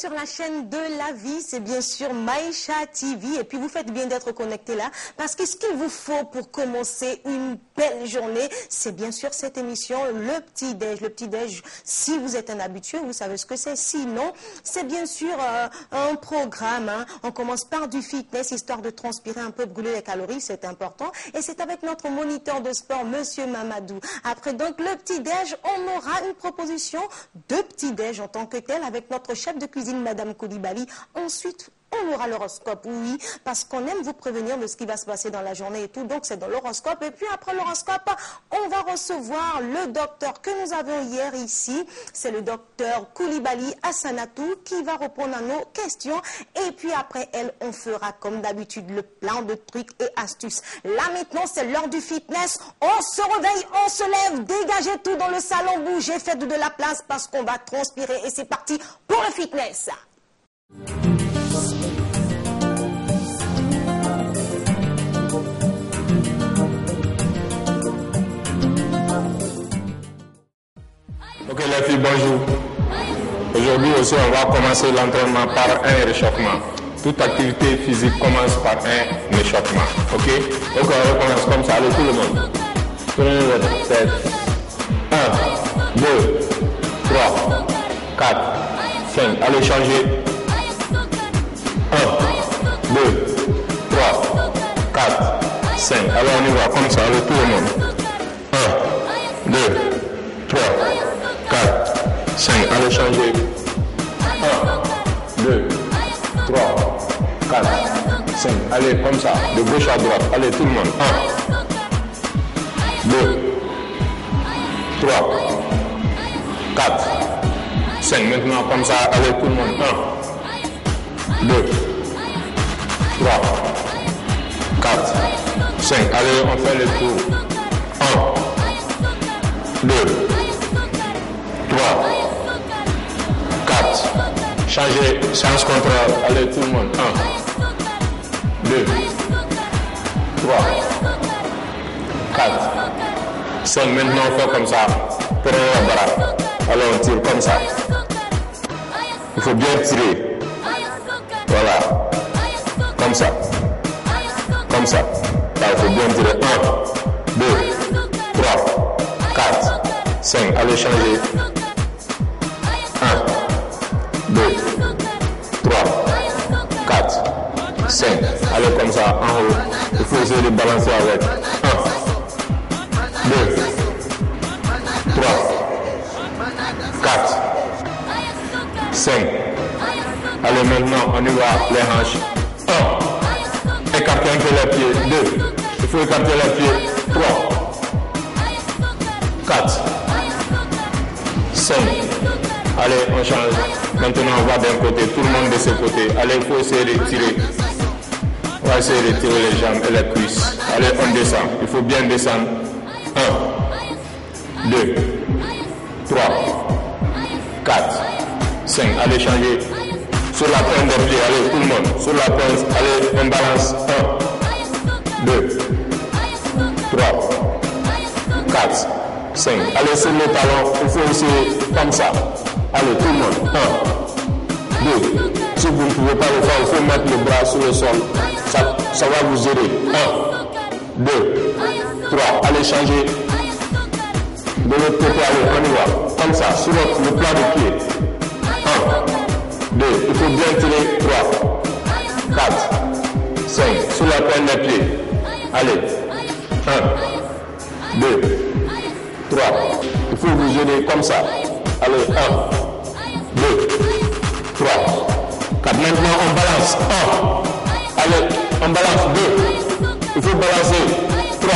sur la chaîne de la vie, c'est bien sûr Maïcha TV. Et puis vous faites bien d'être connecté là, parce que ce qu'il vous faut pour commencer une belle journée, c'est bien sûr cette émission, le petit-déj. Le petit-déj, si vous êtes un habitué, vous savez ce que c'est. Sinon, c'est bien sûr un programme. Hein. On commence par du fitness, histoire de transpirer un peu, brûler les calories, c'est important. Et c'est avec notre moniteur de sport, Monsieur Mamadou. Après donc le petit-déj, on aura une proposition de petit-déj en tant que tel avec notre chef de cuisine, Madame Koulibaly. Ensuite, on aura l'horoscope, oui, parce qu'on aime vous prévenir de ce qui va se passer dans la journée et tout, donc c'est dans l'horoscope. Et puis après l'horoscope, on va recevoir le docteur que nous avons hier ici, c'est le docteur Koulibaly Assanatou qui va répondre à nos questions. Et puis après elle, on fera comme d'habitude le plan de trucs et astuces. Là maintenant, c'est l'heure du fitness, on se réveille, on se lève, dégagez tout dans le salon, bougez, faites de la place parce qu'on va transpirer et c'est parti pour le fitness. Ok les filles, bonjour. Aujourd'hui aussi, on va commencer l'entraînement par un réchauffement. Toute activité physique commence par un réchauffement. Ok? Donc on recommence comme ça. Allez, tout le monde. Prenez votre tête. 1, 2, 3, 4, 5. Allez, changez. 1, 2, 3, 4, 5. Allez, on y va comme ça. Allez, tout le monde. 1, 2, 3, 4, 5. Allez, changer. 1, 2, 3, 4, 5. Allez, comme ça. De gauche à droite. Allez, tout le monde. 1, 2, 3, 4, 5. Maintenant, comme ça. Allez, tout le monde. 1, 2, 3, 4, 5. Allez, on fait le tour. 1, 2, 3, 4. Changez, sens contraire. Allez, tout le monde. 1, 2, 3, 4, 5. Maintenant, on fait comme ça. Prenez le bras. Allez, on tire comme ça. Il faut bien tirer. Voilà. Comme ça. Comme ça. Là, il faut bien tirer. 1, 2, 3, 4, 5. Allez, changer. 1, 2, 3, 4, 5. Allez, comme ça, en haut. Il faut essayer de balancer avec. 1, 2, 3, 4, 5. Allez, maintenant, on y va, les hanches. 1. Écartez un peu les pieds. 2. Il faut écarter les pieds. 3. 4. 5. Allez, on change. Maintenant, on va d'un côté. Tout le monde de ce côté. Allez, il faut essayer de tirer. On va essayer de tirer les jambes et les cuisses. Allez, on descend. Il faut bien descendre. 1, 2, 3, 4, 5. Allez, changer. Sur la pointe des pieds. Allez, tout le monde. Sur la pointe. Allez, on balance. 1, 2, 3, 4, 5. Allez, sur le talon. Il faut essayer comme ça. Allez, tout le monde. 1, 2. Si vous ne pouvez pas le faire, il faut mettre le bras sur le sol. Ça va vous aider. 1, 2, 3. Allez, changer. De l'autre côté, allez, on y va. Comme ça, sur le plat de pied. 1, 2. Il faut bien tirer. 3, 4, 5. Sur la pointe des pieds. Allez. 1, 2, 3. Il faut vous aider comme ça. Allez, 1, 2, 3, 4. Maintenant, on balance. 1. Allez, on balance. 2. Il faut balancer. 3.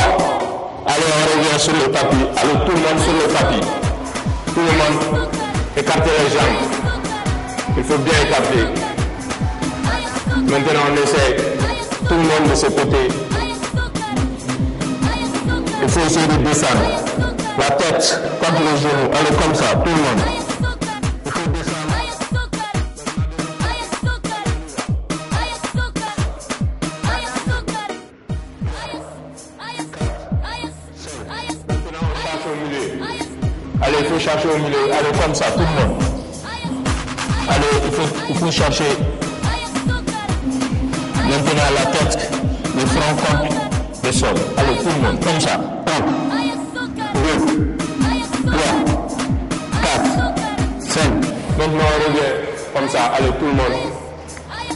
Allez, on revient sur le tapis. Allez, tout le monde sur le tapis. Tout le monde, écartez les jambes. Il faut bien écarter. Maintenant, on essaie. Tout le monde de ce côté. Il faut essayer de descendre. La tête contre les genoux. Allez, comme ça, tout le monde. Il faut descendre. Maintenant, on cherche au milieu. Allez, il faut chercher au milieu. Allez, comme ça, tout le monde. Allez, il faut chercher maintenant la tête, le front contre le sol. Allez, tout le monde, comme ça. 1, 2, 3, 4, 5. Maintenant, on revient comme ça. Allez, tout le monde.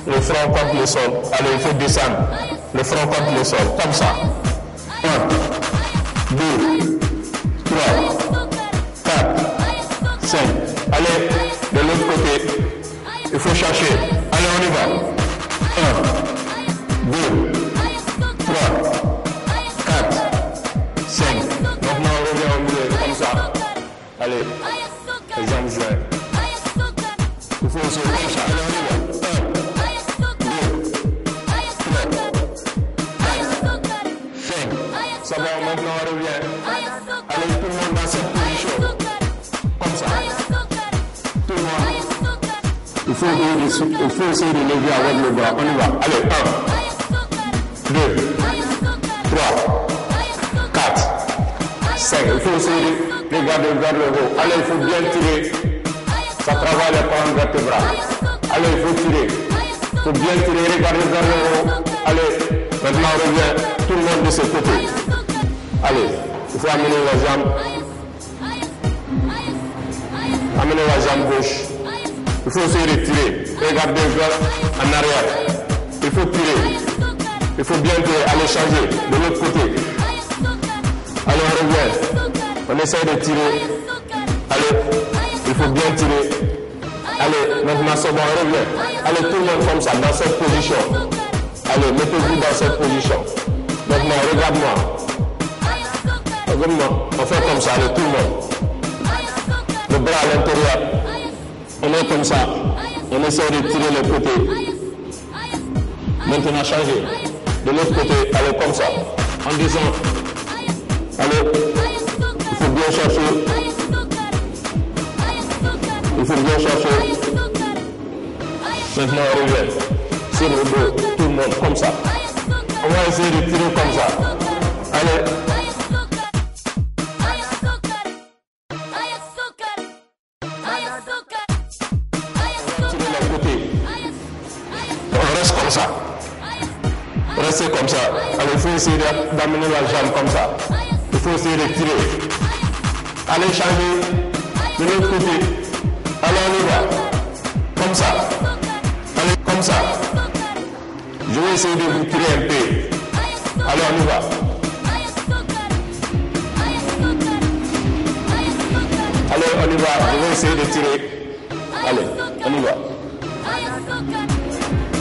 Le front contre le sol. Allez, il faut descendre. Le front contre le sol, comme ça. 1, 2, 3, 4, 5. Allez, de l'autre côté, il faut chercher. Allez, on y va. 1, 2, 3, 4, 5. Maintenant, on revient au milieu, comme ça. Allez, les jambes jointes. Il faut aussi comme ça. Allez, on y va. 1, 2, 3, 4, 5. Ça va, maintenant on revient. Allez, tout le monde dans cette position. Comme ça. Tout le monde. Il faut essayer de lever avec le bras. On y va. Allez, 1, 2, 3, 4, 5. Il faut essayer de regarder vers le haut. Allez, il faut bien tirer. Ça travaille les colonnes vertébrales. Allez, il faut tirer. Il faut bien tirer, regarder vers le haut. Allez, maintenant on revient. Tout le monde de ce côté. Allez, il faut amener la jambe. Amener la jambe gauche. Il faut essayer de tirer. Regardez en arrière. Il faut tirer. Il faut bien tirer. Allez, changer de l'autre côté. Allez, on revient. On essaie de tirer. Allez, il faut bien tirer. Allez, maintenant c'est bon, on revient. Allez, tout le monde comme ça, dans cette position. Allez, mettez-vous dans cette position. Maintenant, regarde-moi. Regarde-moi. On fait comme ça, allez, tout le monde. Le bras à l'intérieur. On est comme ça. On essaie de tirer le côté. Maintenant, changer. De l'autre côté, allez, comme ça. En disant, allez, il faut bien chercher. Il faut bien chercher. Maintenant, on revient. Sur le dos, tout le monde, comme ça. On va essayer de tirer comme ça. Allez. Restez comme ça. Allez, il faut essayer d'amener la jambe comme ça. Il faut essayer de tirer. Allez, changer de l'autre côté. Allez, on y va. Comme ça. Allez, comme ça. Je vais essayer de vous tirer un peu. Allez, on y va. Allez, on y va. Je vais essayer de tirer. Allez, on y va.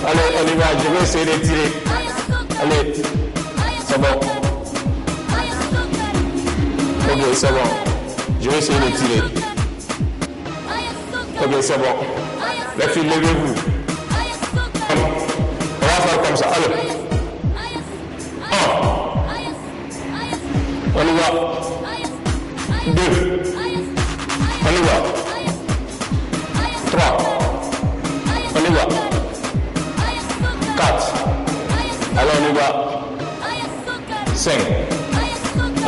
Allez, on y va. Je vais essayer de tirer. Allez, c'est bon. Ok, c'est bon. Je vais essayer de tirer. Ok, c'est bon. Les filles, levez-vous. On va faire comme ça. Allez. 1. On y va. 2. On y va. 3. On y va. 4. Allez, on y va. 5.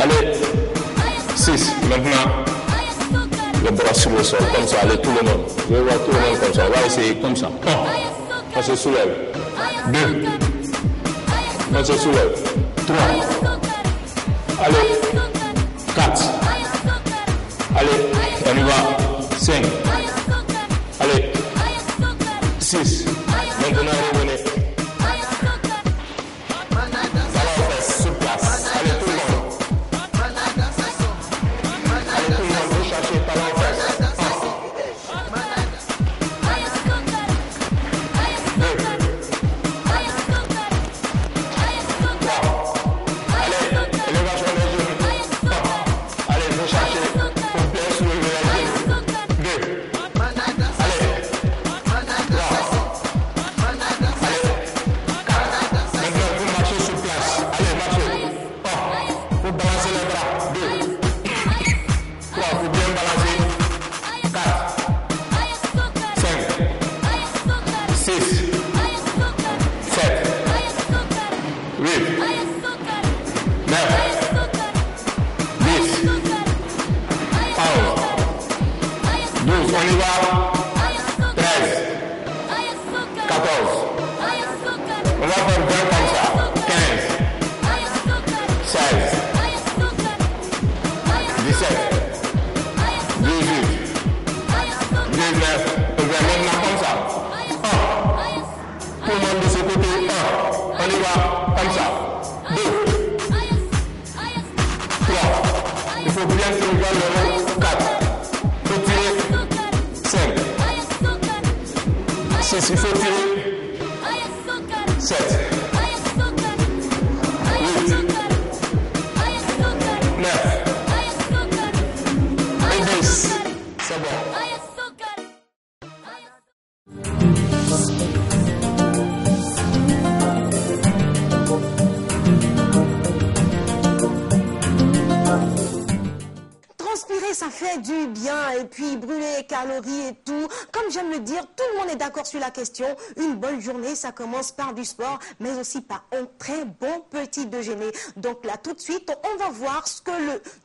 Allez. 6. Maintenant, le bras sur le sol, comme ça. Allez, tout le monde. Je vais voir tout le monde comme ça. On va essayer comme ça. 1. On se soulève. 2. On se soulève. 3. Allez. 4. Allez, on y va. 5. Allez. 6. Maintenant, revenez. va faire 20 comme ça. 15, 16, 17, 18, 19, 20. Maintenant comme ça. 1. Tout le monde de ce côté. 1. On y va comme ça. 2. 3. Il faut bien que le gars le 4. Il faut tirer 5. 6. Il faut tirer 7. 8. 9. Et 10. C'est bon. Transpirer, ça fait du bien, et puis brûler les calories et tout. Comme j'aime le dire, tout le monde est d'accord sur la question. Une bonne journée, ça commence par du sport, mais aussi par un très bon petit déjeuner. Donc là, tout de suite, on va voir ce que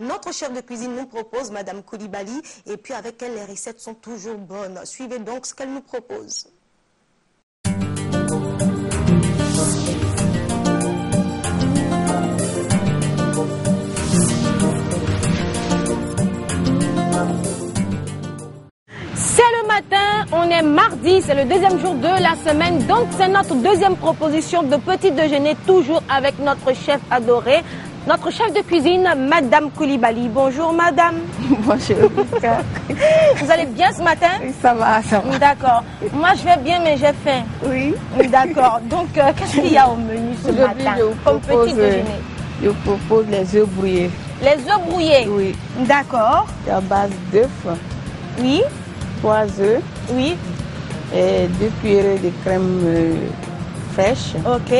notre chef de cuisine nous propose, Madame Coulibaly, et puis avec elle, les recettes sont toujours bonnes. Suivez donc ce qu'elle nous propose. C'est le matin, on est mardi, c'est le deuxième jour de la semaine, donc c'est notre deuxième proposition de petit déjeuner, toujours avec notre chef adoré, notre chef de cuisine, Madame Coulibaly. Bonjour Madame. Bonjour. Vous allez bien ce matin? Oui, ça va, ça va. D'accord. Moi je vais bien mais j'ai faim. Oui. D'accord. Donc qu'est-ce qu'il y a au menu ce matin comme petit déjeuner? Je propose les œufs brouillés. Les œufs brouillés? Oui. D'accord. C'est à base d'œufs. Oui. 3 œufs. Oui. Et 2 cuillerées de crème fraîche. Ok.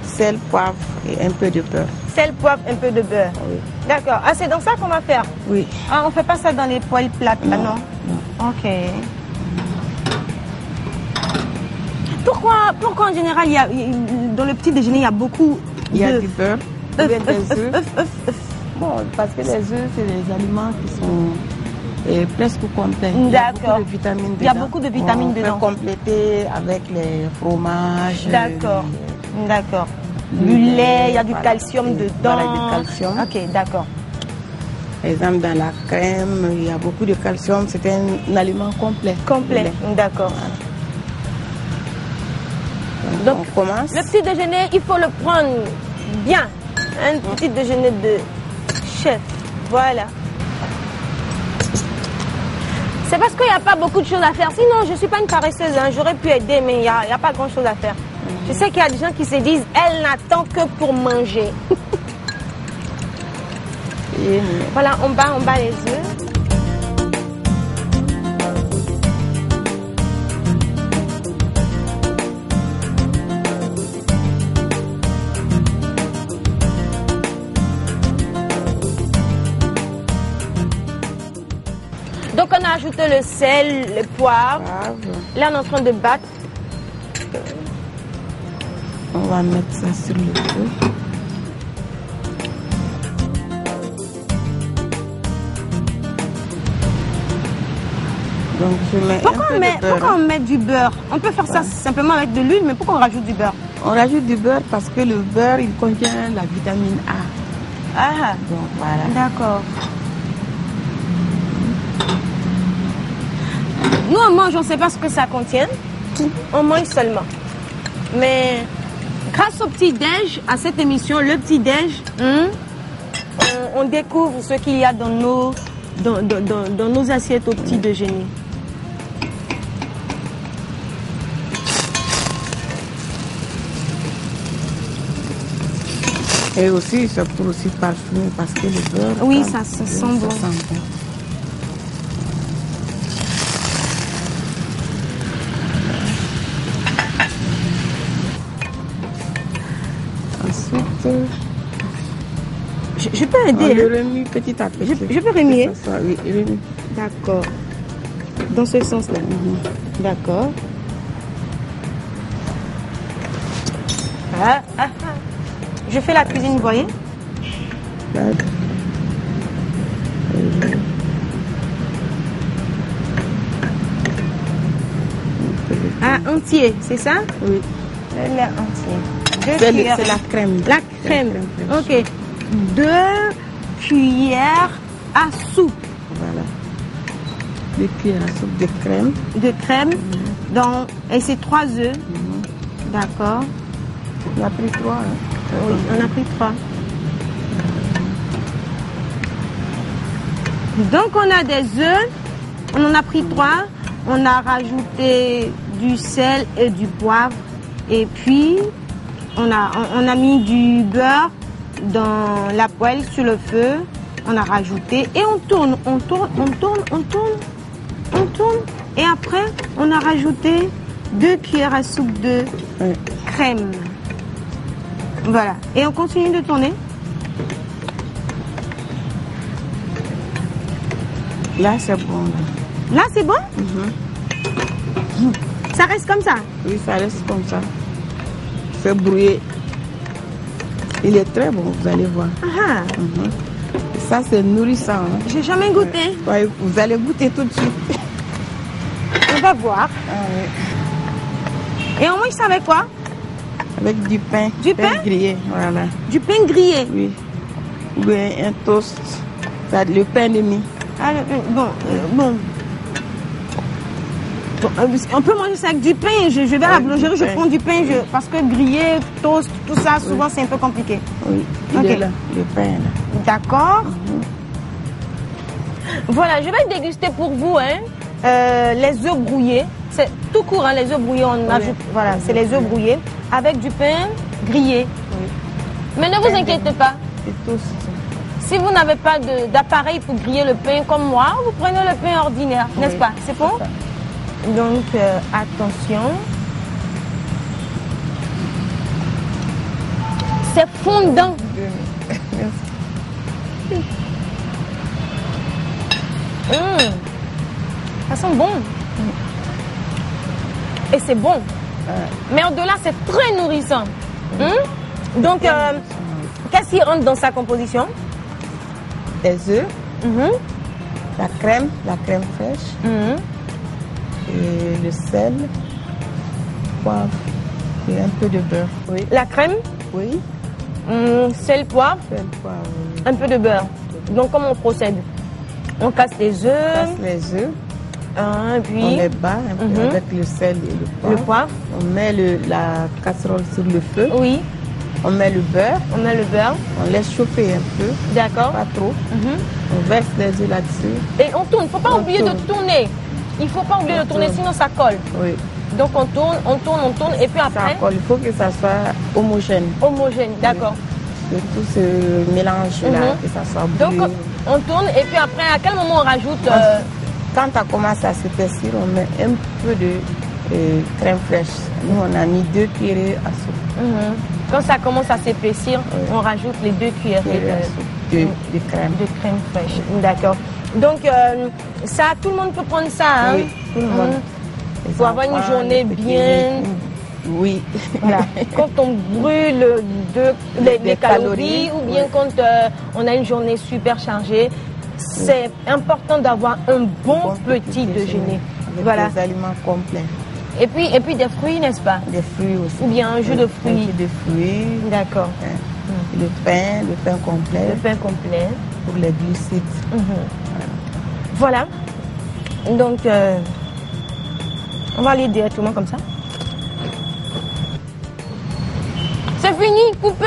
Sel, poivre et un peu de beurre. Sel, poivre, un peu de beurre. Oui. D'accord. Ah, c'est dans ça qu'on va faire? Oui. Ah, on ne fait pas ça dans les poêles plates, là, non? Ok. Pourquoi en général, dans le petit déjeuner, il y a beaucoup Il y a d'œufs? du beurre. Œufs, des œufs. œufs. Bon, parce que les œufs, c'est des aliments qui sont presque complets. D'accord. Il y a beaucoup de vitamines dedans. Il y a beaucoup de vitamines dedans. On peut compléter avec les fromages. D'accord. D'accord. Du lait, il y a du calcium dedans. Voilà, du calcium. Ok, d'accord. Par exemple, dans la crème, il y a beaucoup de calcium. C'est un aliment complet. Complet, d'accord. Donc, on commence. Le petit déjeuner, il faut le prendre bien. Un petit déjeuner de chef. Voilà. C'est parce qu'il n'y a pas beaucoup de choses à faire. Sinon, je ne suis pas une paresseuse. Hein. J'aurais pu aider, mais il n'y a pas grand-chose à faire. Je sais qu'il y a des gens qui se disent, elle n'attend que pour manger. Voilà, on bat les œufs. Donc on a ajouté le sel, le poivre. Là on est en train de battre. On va mettre ça sur le feu. Donc je mets pourquoi on met du beurre? On peut faire ça simplement avec de l'huile, mais pourquoi on rajoute du beurre? On rajoute du beurre parce que le beurre, il contient la vitamine A. Ah, donc voilà. D'accord. Nous on mange, on ne sait pas ce que ça contient. On mange seulement. Mais grâce au petit-déj, à cette émission, le petit-déj, on découvre ce qu'il y a dans nos assiettes au petit déjeuner. Et aussi, c'est pour aussi parfumer parce que le beurre... Oui, ça sent bon. Ensuite, je peux aider. On le remue petit à petit. Je peux remuer? Oui, remue. D'accord. Dans ce sens-là. D'accord. Je fais la cuisine, vous voyez? Ah, entier, c'est ça? Oui. Le lait entier. 2 C'est cuillères. la crème. La crème. Ok. 2 cuillères à soupe. Voilà. 2 cuillères à soupe de crème. De crème. Donc, et c'est 3 œufs. D'accord. On a pris 3. Oui, on a pris 3. Donc, on a des œufs. On en a pris 3. On a rajouté du sel et du poivre. Et puis, on a mis du beurre dans la poêle sur le feu. On a rajouté et on tourne. Et après, on a rajouté 2 cuillères à soupe de crème. Voilà. Et on continue de tourner. Là, c'est bon. Là, c'est bon? Ça reste comme ça? Oui, ça reste comme ça. C'est brouillé. Il est très bon, vous allez voir. Ah, Ça, c'est nourrissant. Hein. j'ai jamais goûté. Ouais, vous allez goûter tout de suite. On va voir. Et on mange ça avec quoi? Avec du pain. Du pain? Grillé, voilà. Du pain grillé. Oui. Ou bien un toast. Ça, le pain de mie. Ah, bon. On peut manger ça avec du pain. Je vais à la boulangerie, je prends du pain. Parce que grillé, toast, tout ça, souvent c'est un peu compliqué. Oui, il est là, le pain là. D'accord. Voilà, je vais déguster pour vous les œufs brouillés. C'est tout court, hein, les œufs brouillés, on ajoute. Voilà, c'est les œufs brouillés avec du pain grillé. Oui. Mais ne vous inquiétez pas. Et toast. Si vous n'avez pas d'appareil pour griller le pain comme moi, vous prenez le pain ordinaire, n'est-ce pas? C'est bon? Donc, attention. C'est fondant. Ça sent bon. Et c'est bon. Mais au-delà, c'est très nourrissant. Donc, qu'est-ce qui rentre dans sa composition? Des œufs, la crème fraîche, et le sel, poivre et un peu de beurre. Oui. La crème, Oui. sel, poivre, Sel, poivre. Oui. un peu de beurre. Donc, comment on procède? On casse les œufs, Casse les œufs, et puis on les bat un peu avec le sel et le poivre. le poivre. On met la casserole sur le feu. Oui, On met le beurre, on met le beurre. on laisse chauffer un peu, D'accord. pas trop. On verse les œufs là-dessus. Et on tourne. Il ne faut pas On oublier tourne. de tourner. Il ne faut pas oublier de tourner, tourne. sinon ça colle. Oui. Donc on tourne. Et puis Ça après, colle. Il faut que ça soit homogène. homogène. D'accord. Que tout ce mélange-là, que ça soit Donc brûlé. on tourne. Et puis après, à quel moment on rajoute Quand ça commence à s'épaissir, on met un peu de crème fraîche. Nous, on a mis 2 cuillères à soupe. quand ça commence à s'épaissir, on rajoute les 2 cuillères De crème. de crème fraîche. D'accord. Donc ça, tout le monde peut prendre ça. Hein? Oui, tout le monde. Les Pour avoir une enfants, journée les petits, bien. Oui. Voilà. Quand on brûle les Des calories, calories, ou bien quand on a une journée super chargée, c'est important d'avoir un bon petit déjeuner. Avec Voilà. des aliments complets. Et puis des fruits, n'est-ce pas? Des fruits aussi. Ou bien un jus de fruits. Un jus de fruits. D'accord. Le pain complet. Le pain complet. Pour les glucides. Voilà. Donc, on va aller directement comme ça. C'est fini, coupé.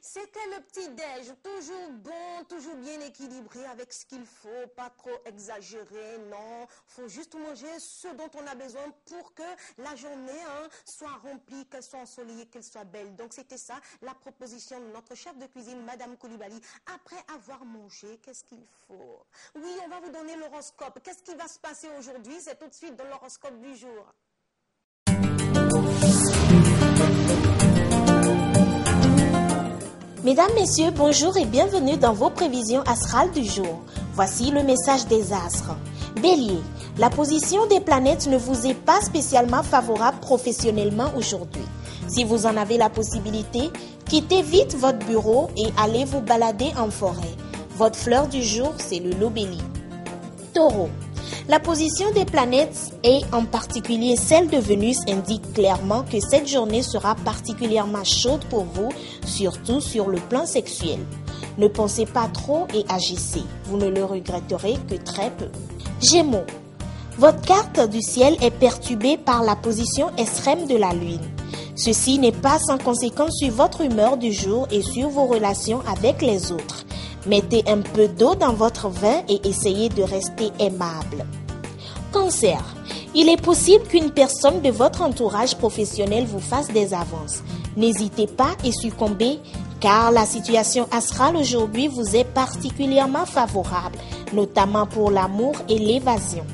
C'était le petit-déj, toujours bon, toujours bien équilibré avec ce qu'il faut, pas trop exagéré, non. Faut juste manger ce dont on a besoin pour que la journée soit remplie, qu'elle soit ensoleillée, qu'elle soit belle. Donc c'était ça la proposition de notre chef de cuisine, Madame Coulibaly. Après avoir mangé, qu'est-ce qu'il faut? Oui, on va vous donner l'horoscope. Qu'est-ce qui va se passer aujourd'hui? C'est tout de suite dans l'horoscope du jour. Mesdames, Messieurs, bonjour et bienvenue dans vos prévisions astrales du jour. Voici le message des astres. Bélier, la position des planètes ne vous est pas spécialement favorable professionnellement aujourd'hui. Si vous en avez la possibilité, quittez vite votre bureau et allez vous balader en forêt. Votre fleur du jour, c'est le lobelie. Taureau. La position des planètes et en particulier celle de Vénus indique clairement que cette journée sera particulièrement chaude pour vous, surtout sur le plan sexuel. Ne pensez pas trop et agissez. Vous ne le regretterez que très peu. Gémeaux. Votre carte du ciel est perturbée par la position extrême de la Lune. Ceci n'est pas sans conséquence sur votre humeur du jour et sur vos relations avec les autres. Mettez un peu d'eau dans votre vin et essayez de rester aimable. Cancer. Il est possible qu'une personne de votre entourage professionnel vous fasse des avances. N'hésitez pas et succombez car la situation astrale aujourd'hui vous est particulièrement favorable, notamment pour l'amour et l'évasion.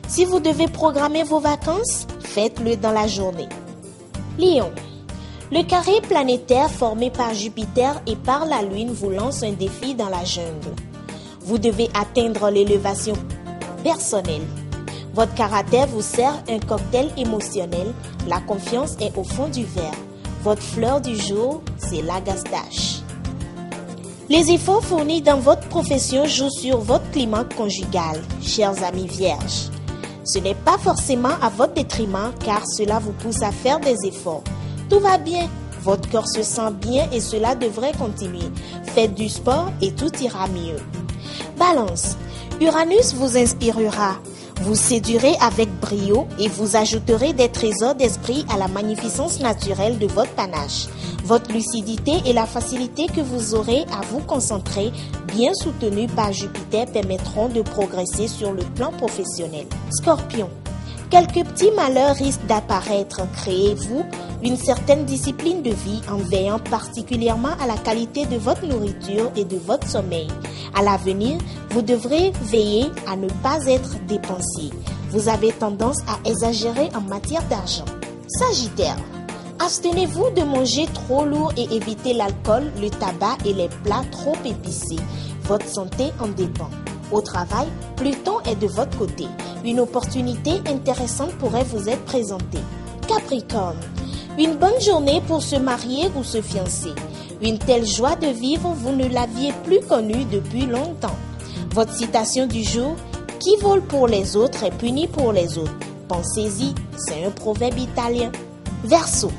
Si vous devez programmer vos vacances, faites-le dans la journée. Lion. Le carré planétaire formé par Jupiter et par la Lune vous lance un défi dans la jungle. Vous devez atteindre l'élévation personnelle. Votre caractère vous sert un cocktail émotionnel. La confiance est au fond du verre. Votre fleur du jour, c'est l'agastache. Les efforts fournis dans votre profession jouent sur votre climat conjugal, chers amis vierges. Ce n'est pas forcément à votre détriment car cela vous pousse à faire des efforts. Tout va bien, votre corps se sent bien et cela devrait continuer. Faites du sport et tout ira mieux. Balance. Uranus vous inspirera. Vous séduirez avec brio et vous ajouterez des trésors d'esprit à la magnificence naturelle de votre panache. Votre lucidité et la facilité que vous aurez à vous concentrer, bien soutenus par Jupiter, permettront de progresser sur le plan professionnel. Scorpion. Quelques petits malheurs risquent d'apparaître. Créez-vous une certaine discipline de vie en veillant particulièrement à la qualité de votre nourriture et de votre sommeil. À l'avenir, vous devrez veiller à ne pas être dépensier. Vous avez tendance à exagérer en matière d'argent. Sagittaire. Abstenez-vous de manger trop lourd et évitez l'alcool, le tabac et les plats trop épicés. Votre santé en dépend. Au travail, Pluton est de votre côté. Une opportunité intéressante pourrait vous être présentée. Capricorne. Une bonne journée pour se marier ou se fiancer. Une telle joie de vivre, vous ne l'aviez plus connue depuis longtemps. Votre citation du jour, « Qui vole pour les autres est puni pour les autres ». Pensez-y, c'est un proverbe italien. Verseau.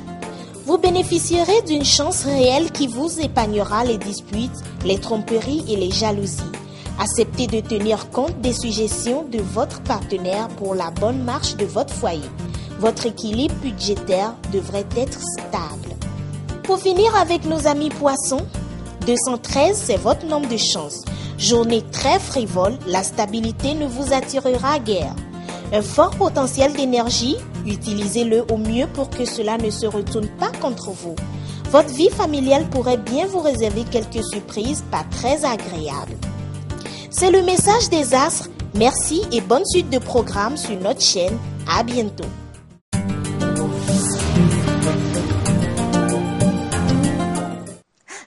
Vous bénéficierez d'une chance réelle qui vous épargnera les disputes, les tromperies et les jalousies. Acceptez de tenir compte des suggestions de votre partenaire pour la bonne marche de votre foyer. Votre équilibre budgétaire devrait être stable. Pour finir avec nos amis poissons, 213, c'est votre nombre de chance. Journée très frivole, la stabilité ne vous attirera guère. Un fort potentiel d'énergie, utilisez-le au mieux pour que cela ne se retourne pas contre vous. Votre vie familiale pourrait bien vous réserver quelques surprises pas très agréables. C'est le message des astres. Merci et bonne suite de programmes sur notre chaîne. À bientôt.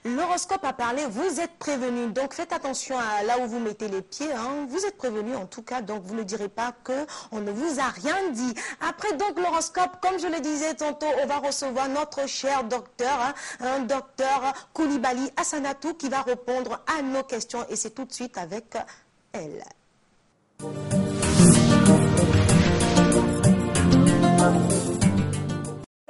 L'horoscope a parlé, vous êtes prévenus, donc faites attention à là où vous mettez les pieds, hein. Vous êtes prévenus en tout cas, donc vous ne direz pas qu'on ne vous a rien dit. Après donc l'horoscope, comme je le disais tantôt, on va recevoir notre cher docteur, hein, un docteur Coulibaly Assanatou qui va répondre à nos questions et c'est tout de suite avec elle.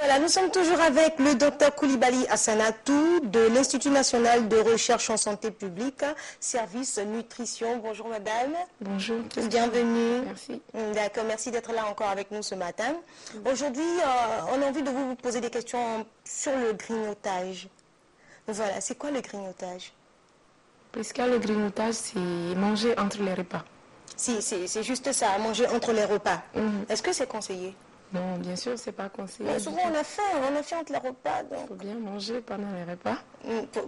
Voilà, nous sommes toujours avec le docteur Coulibaly Assanatou de l'Institut national de recherche en santé publique, service nutrition. Bonjour madame. Bonjour. Bienvenue. Merci. D'accord, merci d'être là encore avec nous ce matin. Aujourd'hui, on a envie de vous poser des questions sur le grignotage. Voilà, c'est quoi le grignotage? Puisque le grignotage, c'est manger entre les repas. Si, c'est juste ça, manger entre les repas. Est-ce que c'est conseillé? Non, bien sûr, c'est pas conseillé. Mais souvent on a faim entre les repas. Il faut bien manger pendant les repas.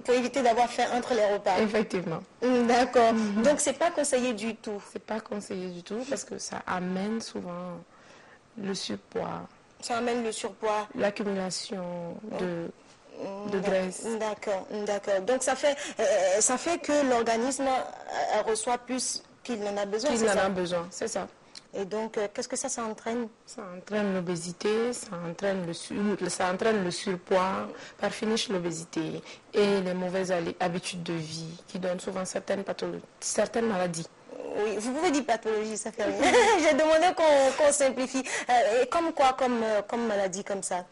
Pour éviter d'avoir faim entre les repas. Effectivement. D'accord. Donc c'est pas conseillé du tout. C'est pas conseillé du tout parce que ça amène souvent le surpoids. Ça amène le surpoids. L'accumulation de graisse. D'accord. Donc ça fait que l'organisme reçoit plus qu'il n'en a besoin. Qu'il en a besoin, c'est ça. Et donc, qu'est-ce que ça entraîne? Ça entraîne l'obésité, ça entraîne le surpoids, par finish l'obésité et les mauvaises habitudes de vie qui donnent souvent certaines maladies. Oui, vous pouvez dire pathologie, ça fait rien. J'ai demandé qu'on simplifie. Et comme quoi, comme maladie comme ça?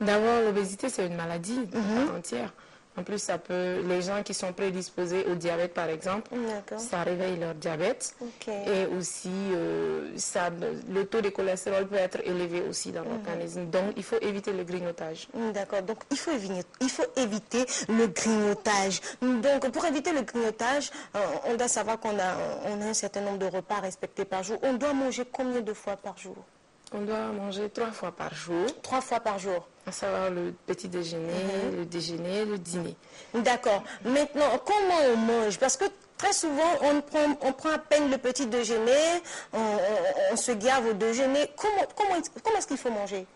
D'abord, l'obésité, c'est une maladie entière. En plus, les gens qui sont prédisposés au diabète, par exemple, ça réveille leur diabète. Et aussi, le taux de cholestérol peut être élevé aussi dans l'organisme. Donc, il faut éviter le grignotage. D'accord. Donc, il faut éviter le grignotage. Donc, pour éviter le grignotage, on doit savoir qu'on a un certain nombre de repas respectés par jour. On doit manger combien de fois par jour? On doit manger 3 fois par jour. 3 fois par jour. À savoir le petit déjeuner, le déjeuner, le dîner. D'accord. Maintenant, comment on mange? Parce que très souvent, on prend à peine le petit déjeuner, on se gave au déjeuner. Comment est-ce qu'il faut manger?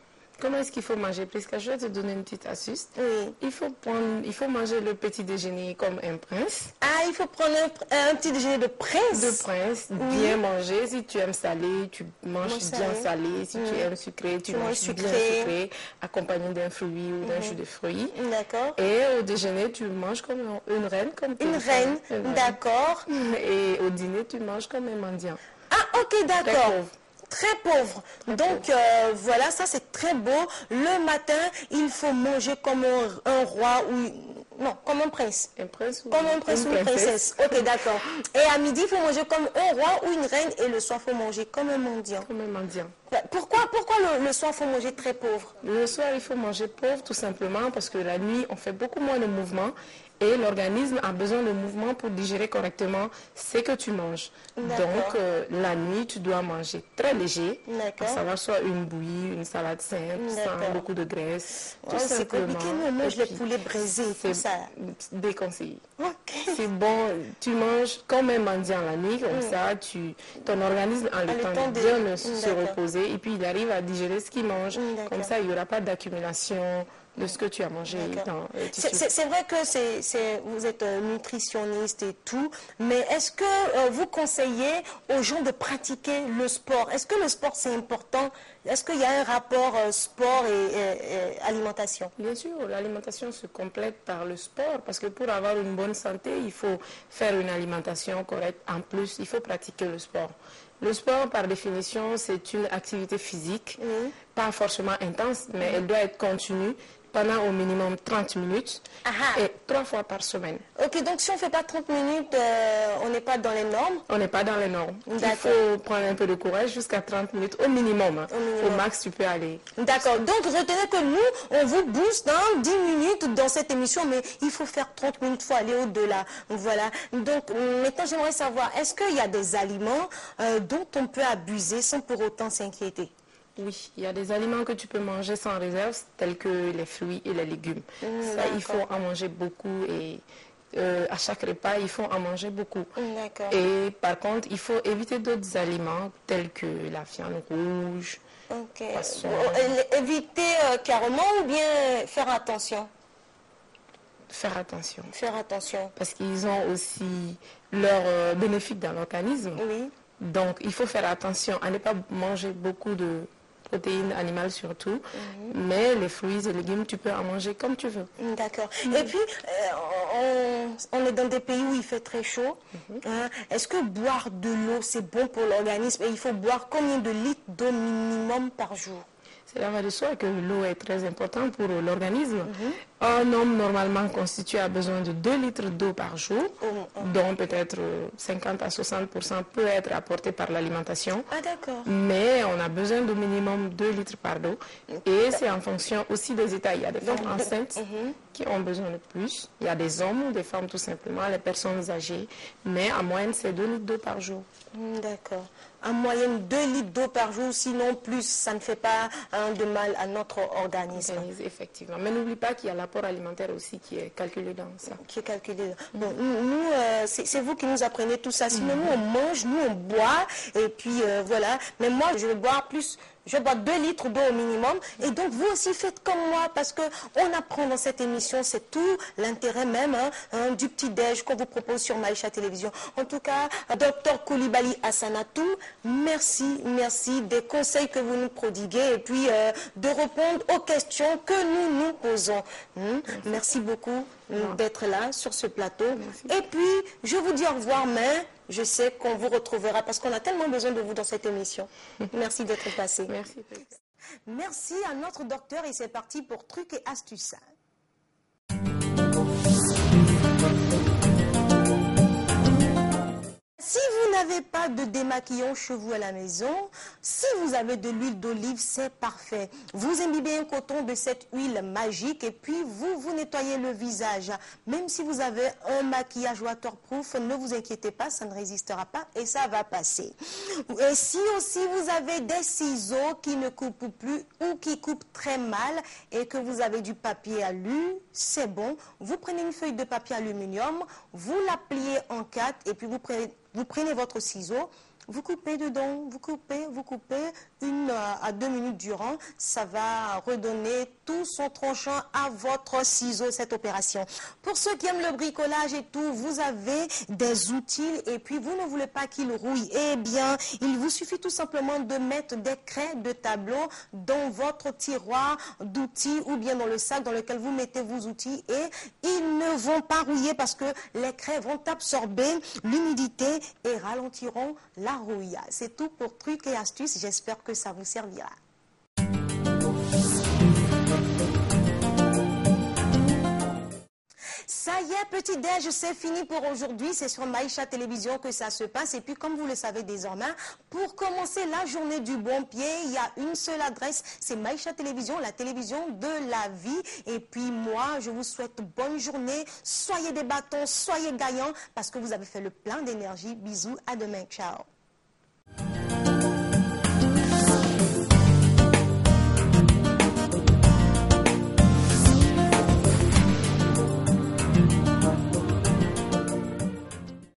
Comment est-ce qu'il faut manger? Puisque je vais te donner une petite astuce. Oui. Il faut manger le petit déjeuner comme un prince. Ah, il faut prendre un petit déjeuner de prince. De prince, bien manger. Si tu aimes salé, tu manges bien salé. Si tu aimes sucré, tu manges bien sucré, accompagné d'un fruit ou d'un jus de fruits. D'accord. Et au déjeuner, tu manges comme une reine. Une reine, d'accord. Et au dîner, tu manges comme un mendiant. Ah, ok, d'accord. Très pauvre. Donc, voilà, ça c'est très beau. Le matin, il faut manger comme un roi ou... Non, comme un prince. Un prince ou comme un prince ou une princesse. Ok, d'accord. Et à midi, il faut manger comme un roi ou une reine. Et le soir, il faut manger comme un mendiant. Comme un mendiant. Pourquoi le soir, il faut manger très pauvre? Le soir, il faut manger pauvre tout simplement parce que la nuit, on fait beaucoup moins de mouvements. Et l'organisme a besoin de mouvement pour digérer correctement ce que tu manges. Donc, la nuit, tu dois manger très léger, à savoir soit une bouillie, une salade simple, sans beaucoup de graisse. C'est compliqué, nous, on mange les poulets braisés, tout ça. Déconseillé. C'est bon, tu manges comme un mendiant la nuit, comme ça, ton organisme a le temps de bien se reposer et puis il arrive à digérer ce qu'il mange. Comme ça, il n'y aura pas d'accumulation de ce que tu as mangé. C'est vrai que vous êtes nutritionniste et tout, mais est-ce que vous conseillez aux gens de pratiquer le sport? Est-ce que le sport c'est important? Est-ce qu'il y a un rapport sport et alimentation? Bien sûr, l'alimentation se complète par le sport parce que pour avoir une bonne santé, il faut faire une alimentation correcte. En plus, il faut pratiquer le sport. Le sport, par définition, c'est une activité physique, pas forcément intense, mais elle doit être continue pendant au minimum 30 minutes et 3 fois par semaine. Ok, donc si on ne fait pas 30 minutes, on n'est pas dans les normes? On n'est pas dans les normes. Il faut prendre un peu de courage jusqu'à 30 minutes au minimum. Au max, tu peux aller. D'accord, donc retenez que nous, on vous booste dans 10 minutes dans cette émission, mais il faut faire 30 minutes, il faut aller au-delà. Voilà. Donc maintenant, j'aimerais savoir, est-ce qu'il y a des aliments dont on peut abuser sans pour autant s'inquiéter? Oui, il y a des aliments que tu peux manger sans réserve, tels que les fruits et les légumes. Ça, il faut en manger beaucoup et à chaque repas, il faut en manger beaucoup. Et par contre, il faut éviter d'autres aliments, tels que la viande rouge, poisson. Éviter carrément ou bien faire attention? Faire attention. Faire attention. Parce qu'ils ont aussi leurs bénéfices dans l'organisme. Oui. Donc, il faut faire attention à ne pas manger beaucoup de protéines animales surtout, mais les fruits et légumes, tu peux en manger comme tu veux. D'accord. Et puis, on est dans des pays où il fait très chaud. Est-ce que boire de l'eau, c'est bon pour l'organisme? Et il faut boire combien de litres d'eau minimum par jour? C'est la de soi que l'eau est très importante pour l'organisme. Un homme normalement constitué a besoin de 2 litres d'eau par jour, dont peut-être 50 à 60% peut être apporté par l'alimentation. Ah d'accord. Mais on a besoin de minimum 2 litres par jour. Et c'est en fonction aussi des états. Il y a des femmes enceintes qui ont besoin de plus. Il y a des hommes ou des femmes tout simplement, les personnes âgées. Mais en moyenne, c'est 2 litres d'eau par jour. D'accord. En moyenne 2 litres d'eau par jour, sinon plus, ça ne fait pas de mal à notre organisme. Effectivement. Mais n'oublie pas qu'il y a l'apport alimentaire aussi qui est calculé dans ça. Qui est calculé. Bon, nous, c'est vous qui nous apprenez tout ça. Sinon, nous, on mange, nous, on boit, et puis voilà. Mais moi, je vais boire plus Je bois 2 litres d'eau au minimum. Et donc, vous aussi faites comme moi parce qu'on apprend dans cette émission. C'est tout l'intérêt même du petit-déj qu'on vous propose sur Maïcha Télévision. En tout cas, Dr Koulibaly Assanatou, merci des conseils que vous nous prodiguez et puis de répondre aux questions que nous nous posons. Merci beaucoup d'être là sur ce plateau. Et puis, je vous dis au revoir, mais je sais qu'on vous retrouvera parce qu'on a tellement besoin de vous dans cette émission. Merci d'être passé. Merci. Merci à notre docteur et c'est parti pour Trucs et Astuces. Si vous n'avez pas de démaquillant chez vous à la maison, si vous avez de l'huile d'olive, c'est parfait. Vous imbibez un coton de cette huile magique et puis vous nettoyez le visage. Même si vous avez un maquillage waterproof, ne vous inquiétez pas, ça ne résistera pas et ça va passer. Et si aussi vous avez des ciseaux qui ne coupent plus ou qui coupent très mal et que vous avez du papier alu, c'est bon. Vous prenez une feuille de papier aluminium, vous la pliez en 4 et puis vous prenez votre ciseau, vous coupez dedans, vous coupez, 1 à 2 minutes durant. Ça va redonner tout son tranchant à votre ciseau, cette opération. Pour ceux qui aiment le bricolage et tout, vous avez des outils et puis vous ne voulez pas qu'ils rouillent. Eh bien, il vous suffit tout simplement de mettre des craies de tableau dans votre tiroir d'outils ou bien dans le sac dans lequel vous mettez vos outils et ils ne vont pas rouiller parce que les craies vont absorber l'humidité et ralentiront la rouille. C'est tout pour Trucs et Astuces. J'espère que ça vous servira. Ça y est, petit déj, c'est fini pour aujourd'hui. C'est sur Maïcha Télévision que ça se passe. Et puis, comme vous le savez désormais, pour commencer la journée du bon pied, il y a une seule adresse. C'est Maïcha Télévision, la télévision de la vie. Et puis, moi, je vous souhaite bonne journée. Soyez des bâtons, soyez gagnants parce que vous avez fait le plein d'énergie. Bisous, à demain. Ciao.